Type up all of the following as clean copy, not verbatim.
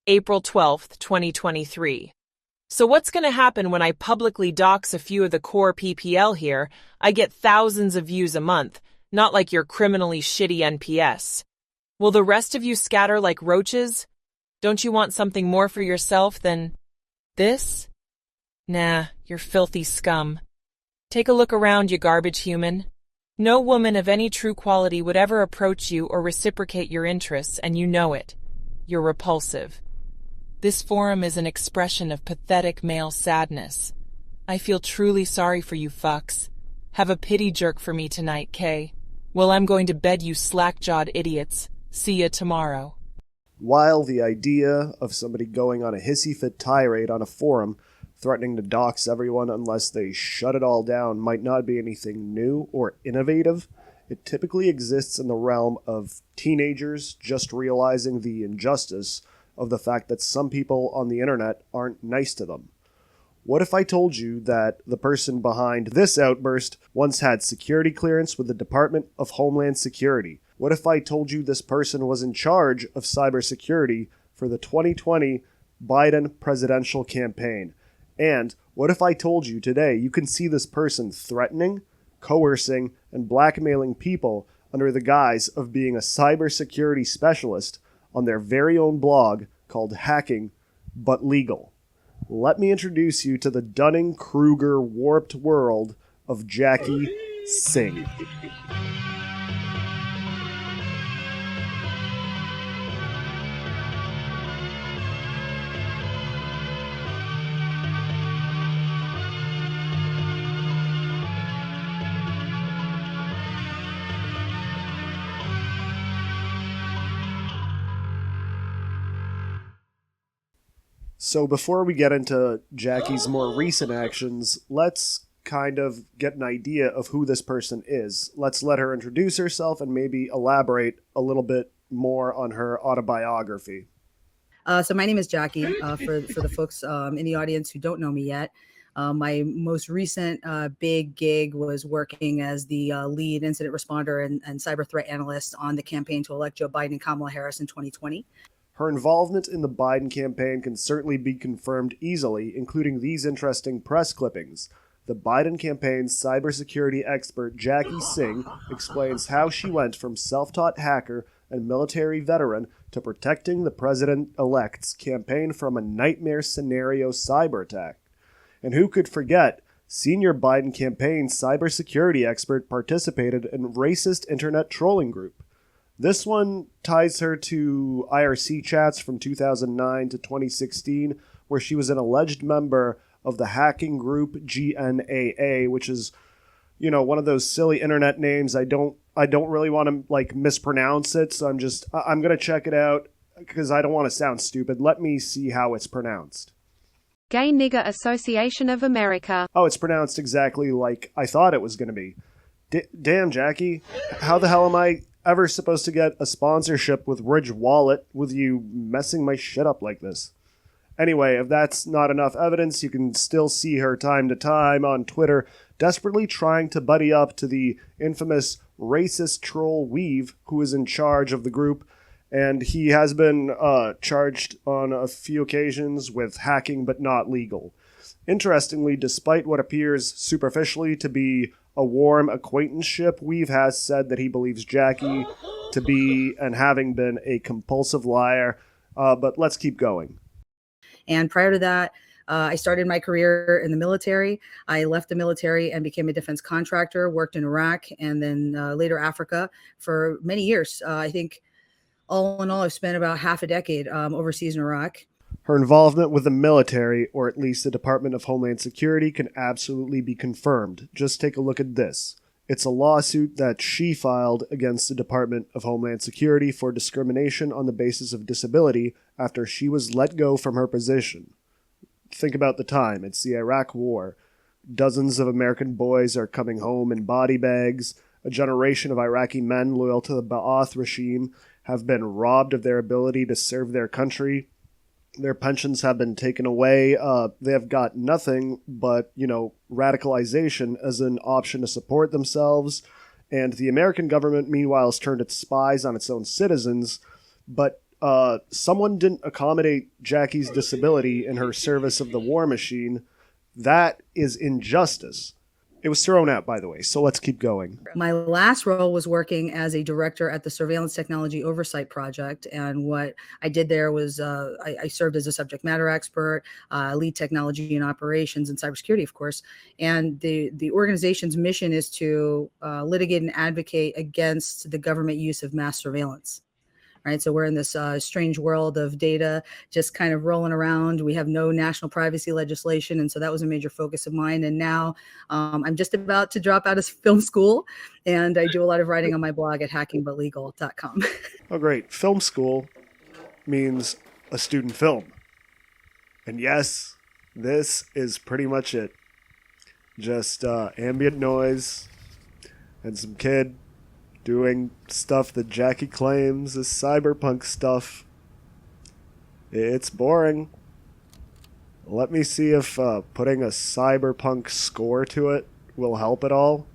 April 12th, 2023. So what's going to happen when I publicly dox a few of the core PPL here? I get thousands of views a month, not like your criminally shitty NPS. Will the rest of you scatter like roaches? Don't you want something more for yourself than this? Nah, you're filthy scum. Take a look around, you garbage human. No woman of any true quality would ever approach you or reciprocate your interests, and you know it. You're repulsive. This forum is an expression of pathetic male sadness. I feel truly sorry for you fucks. Have a pity jerk for me tonight, Kay. Well, I'm going to bed, you slack-jawed idiots. See ya tomorrow. While the idea of somebody going on a hissy-fit tirade on a forum, threatening to dox everyone unless they shut it all down, might not be anything new or innovative, it typically exists in the realm of teenagers just realizing the injustice of the fact that some people on the internet aren't nice to them. What if I told you that the person behind this outburst once had security clearance with the Department of Homeland Security? What if I told you this person was in charge of cybersecurity for the 2020 Biden presidential campaign? And what if I told you today you can see this person threatening, coercing, and blackmailing people under the guise of being a cybersecurity specialist on their very own blog called Hacking But Legal? Let me introduce you to the Dunning-Kruger warped world of Jackie Singh. So before we get into Jackie's more recent actions, let's kind of get an idea of who this person is. Let's let her introduce herself and maybe elaborate a little bit more on her autobiography. So my name is Jackie, for the folks in the audience who don't know me yet. My most recent big gig was working as the lead incident responder and cyber threat analyst on the campaign to elect Joe Biden and Kamala Harris in 2020. Her involvement in the Biden campaign can certainly be confirmed easily, including these interesting press clippings. The Biden campaign's cybersecurity expert Jackie Singh explains how she went from self-taught hacker and military veteran to protecting the president-elect's campaign from a nightmare scenario cyber attack. And who could forget, senior Biden campaign cybersecurity expert participated in racist internet trolling group. This one ties her to IRC chats from 2009 to 2016, where she was an alleged member of the hacking group GNAA, which is, one of those silly internet names. I don't really want to mispronounce it, so I'm going to check it out because I don't want to sound stupid. Let me see how it's pronounced. Gay Nigger Association of America. Oh, it's pronounced exactly like I thought it was going to be. Damn, Jackie. How the hell am I ever supposed to get a sponsorship with Ridge Wallet with you messing my shit up like this? Anyway, if that's not enough evidence, you can still see her time to time on Twitter desperately trying to buddy up to the infamous racist troll Weave, who is in charge of the group, and he has been charged on a few occasions with hacking but not legal. Interestingly, despite what appears superficially to be a warm acquaintanceship, Weave has said that he believes Jackie to be and having been a compulsive liar, but let's keep going. And prior to that, I started my career in the military. I left the military and became a defense contractor, worked in Iraq and then later Africa for many years. I think all in all, I've spent about half a decade overseas in Iraq. Her involvement with the military, or at least the Department of Homeland Security, can absolutely be confirmed. Just take a look at this. It's a lawsuit that she filed against the Department of Homeland Security for discrimination on the basis of disability after she was let go from her position. Think about the time. It's the Iraq War. Dozens of American boys are coming home in body bags. A generation of Iraqi men loyal to the Ba'ath regime have been robbed of their ability to serve their country. Their pensions have been taken away. They have got nothing but, radicalization as an option to support themselves. And the American government, meanwhile, has turned its spies on its own citizens. But someone didn't accommodate Jackie's disability in her service of the war machine. That is injustice. It was thrown out, by the way, so let's keep going. My last role was working as a director at the Surveillance Technology Oversight Project. And what I did there was I served as a subject matter expert, lead technology and operations and cybersecurity, of course. And the organization's mission is to litigate and advocate against the government use of mass surveillance. Right. So we're in this strange world of data just kind of rolling around. We have no national privacy legislation. And so that was a major focus of mine. And now I'm just about to drop out of film school. And I do a lot of writing on my blog at hackingbutlegal.com. Oh, great. Film school means a student film. And yes, this is pretty much it. Just ambient noise and some kid doing stuff that Jackie claims is cyberpunk stuff. It's boring. Let me see if putting a cyberpunk score to it will help at all.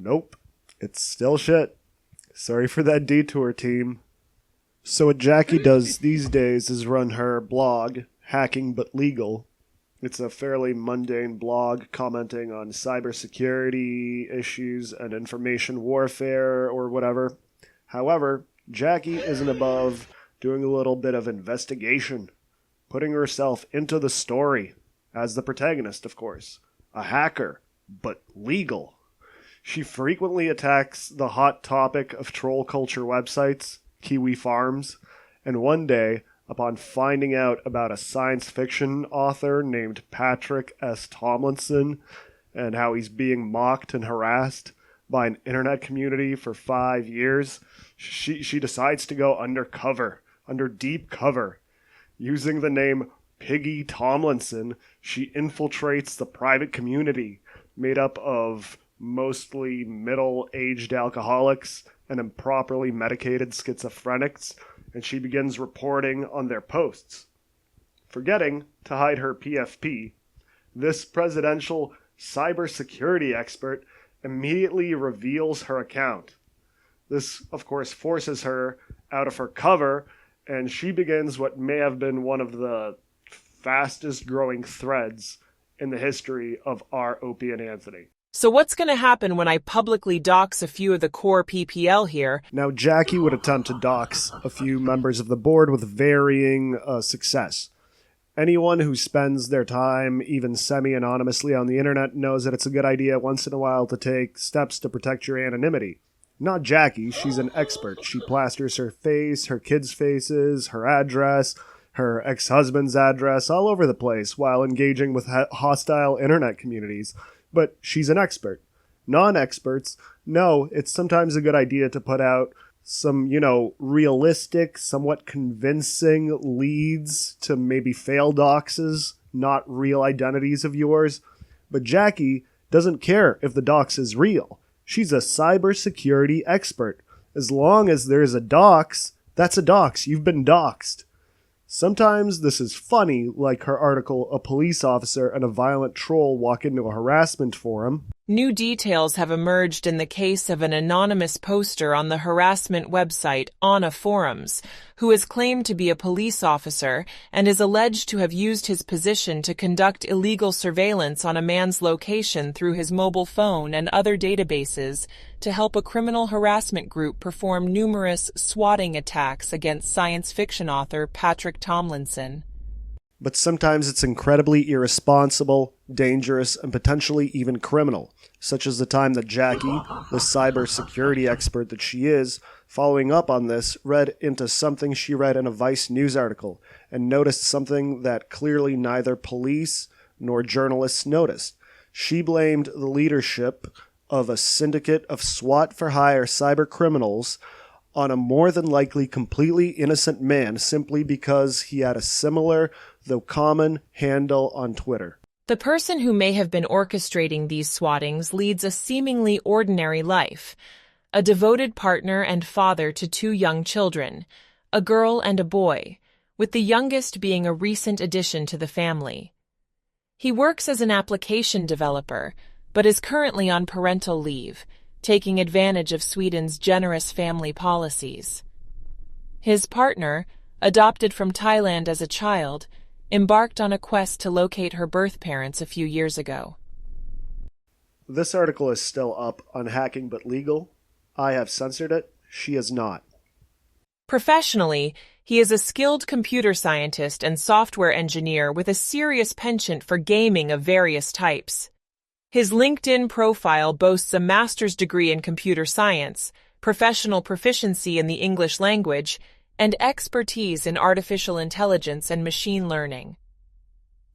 Nope. It's still shit. Sorry for that detour, team. So what Jackie does these days is run her blog, Hacking But Legal. It's a fairly mundane blog commenting on cybersecurity issues and information warfare or whatever. However, Jackie isn't above doing a little bit of investigation, putting herself into the story, as the protagonist, of course. A hacker, but legal. She frequently attacks the hot topic of troll culture websites, Kiwi Farms, and one day, upon finding out about a science fiction author named Patrick S. Tomlinson and how he's being mocked and harassed by an internet community for 5 years, she decides to go undercover, under deep cover. Using the name Piggy Tomlinson, she infiltrates the private community made up of mostly middle-aged alcoholics and improperly medicated schizophrenics, and she begins reporting on their posts. Forgetting to hide her PFP, this presidential cybersecurity expert immediately reveals her account. This, of course, forces her out of her cover, and she begins what may have been one of the fastest growing threads in the history of our Opie and Anthony. So what's going to happen when I publicly dox a few of the core PPL here? Now, Jackie would attempt to dox a few members of the board with varying success. Anyone who spends their time, even semi-anonymously on the internet, knows that it's a good idea once in a while to take steps to protect your anonymity. Not Jackie, she's an expert. She plasters her face, her kids' faces, her address, her ex-husband's address, all over the place while engaging with hostile internet communities. But she's an expert. Non-experts know it's sometimes a good idea to put out some, realistic, somewhat convincing leads to maybe fail doxes, not real identities of yours. But Jackie doesn't care if the dox is real. She's a cybersecurity expert. As long as there's a dox, that's a dox. You've been doxed. Sometimes this is funny, like her article, A Police Officer and a Violent Troll Walk into a Harassment Forum. New details have emerged in the case of an anonymous poster on the harassment website Anna Forums, who is claimed to be a police officer and is alleged to have used his position to conduct illegal surveillance on a man's location through his mobile phone and other databases to help a criminal harassment group perform numerous swatting attacks against science fiction author Patrick Tomlinson. But sometimes it's incredibly irresponsible, dangerous, and potentially even criminal, such as the time that Jackie, the cybersecurity expert that she is, following up on this, read into something she read in a Vice news article and noticed something that clearly neither police nor journalists noticed. She blamed the leadership of a syndicate of SWAT-for-hire cyber criminals on a more than likely completely innocent man simply because he had a similar, though common, handle on Twitter. The person who may have been orchestrating these swattings leads a seemingly ordinary life. a devoted partner and father to 2 young children, a girl and a boy, with the youngest being a recent addition to the family. He works as an application developer, but is currently on parental leave, taking advantage of Sweden's generous family policies. His partner, adopted from Thailand as a child, embarked on a quest to locate her birth parents a few years ago. This article is still up on Hacking But Legal. I have censored it. She is not. Professionally, he is a skilled computer scientist and software engineer with a serious penchant for gaming of various types. His LinkedIn profile boasts a master's degree in computer science, professional proficiency in the English language, and expertise in artificial intelligence and machine learning.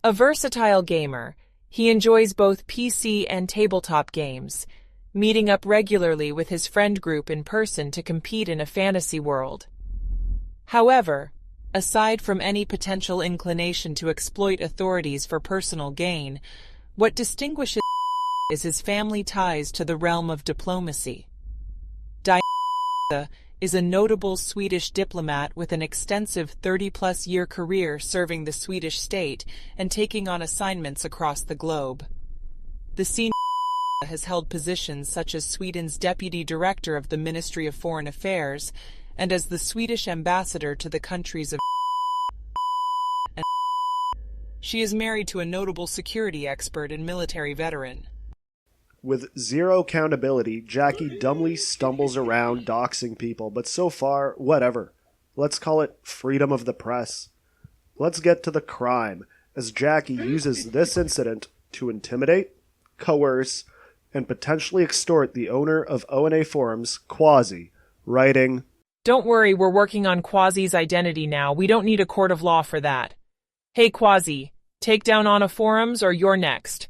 A versatile gamer, he enjoys both PC and tabletop games, meeting up regularly with his friend group in person to compete in a fantasy world. However, aside from any potential inclination to exploit authorities for personal gain, what distinguishes is his family ties to the realm of diplomacy. Is a notable Swedish diplomat with an extensive 30-plus year career serving the Swedish state and taking on assignments across the globe. The senior has held positions such as Sweden's Deputy Director of the Ministry of Foreign Affairs and as the Swedish ambassador to the countries of and she is married to a notable security expert and military veteran. With zero accountability, Jackie dumbly stumbles around doxing people, but so far, whatever. Let's call it freedom of the press. Let's get to the crime, as Jackie uses this incident to intimidate, coerce, and potentially extort the owner of O&A Forums, Quasi, writing, "Don't worry, we're working on Quasi's identity now. We don't need a court of law for that. Hey Quasi, take down ONA Forums or you're next."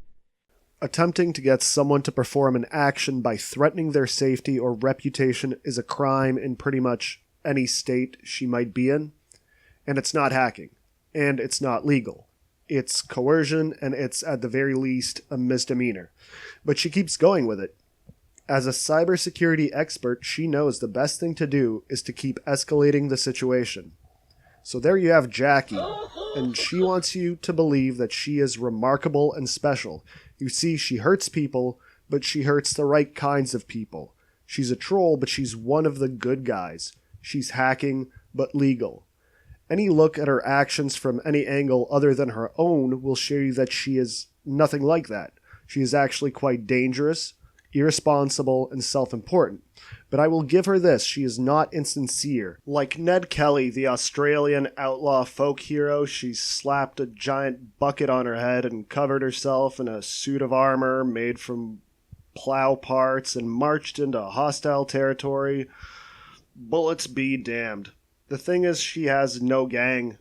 Attempting to get someone to perform an action by threatening their safety or reputation is a crime in pretty much any state she might be in, and it's not hacking, and it's not legal. It's coercion, and it's at the very least a misdemeanor. But she keeps going with it. As a cybersecurity expert, she knows the best thing to do is to keep escalating the situation. So there you have Jackie, and she wants you to believe that she is remarkable and special. You see, she hurts people, but she hurts the right kinds of people. She's a troll, but she's one of the good guys. She's hacking, but legal. Any look at her actions from any angle other than her own will show you that she is nothing like that. She is actually quite dangerous, irresponsible, and self-important. But I will give her this, she is not insincere. Like Ned Kelly, the Australian outlaw folk hero, she slapped a giant bucket on her head and covered herself in a suit of armor made from plow parts and marched into hostile territory. Bullets be damned. The thing is, she has no gang.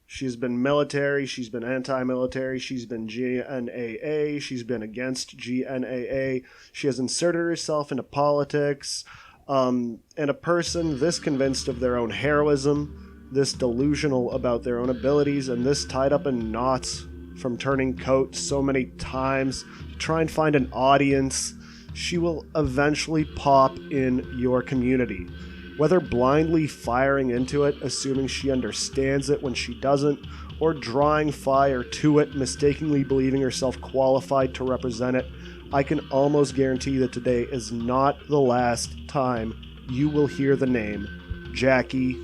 She's been military, she's been anti-military, she's been GNAA, she's been against GNAA, she has inserted herself into politics, and a person this convinced of their own heroism, this delusional about their own abilities, and this tied up in knots from turning coat so many times to try and find an audience, she will eventually pop in your community. Whether blindly firing into it, assuming she understands it when she doesn't, or drawing fire to it, mistakenly believing herself qualified to represent it, I can almost guarantee that today is not the last time you will hear the name Jackie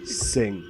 Singh.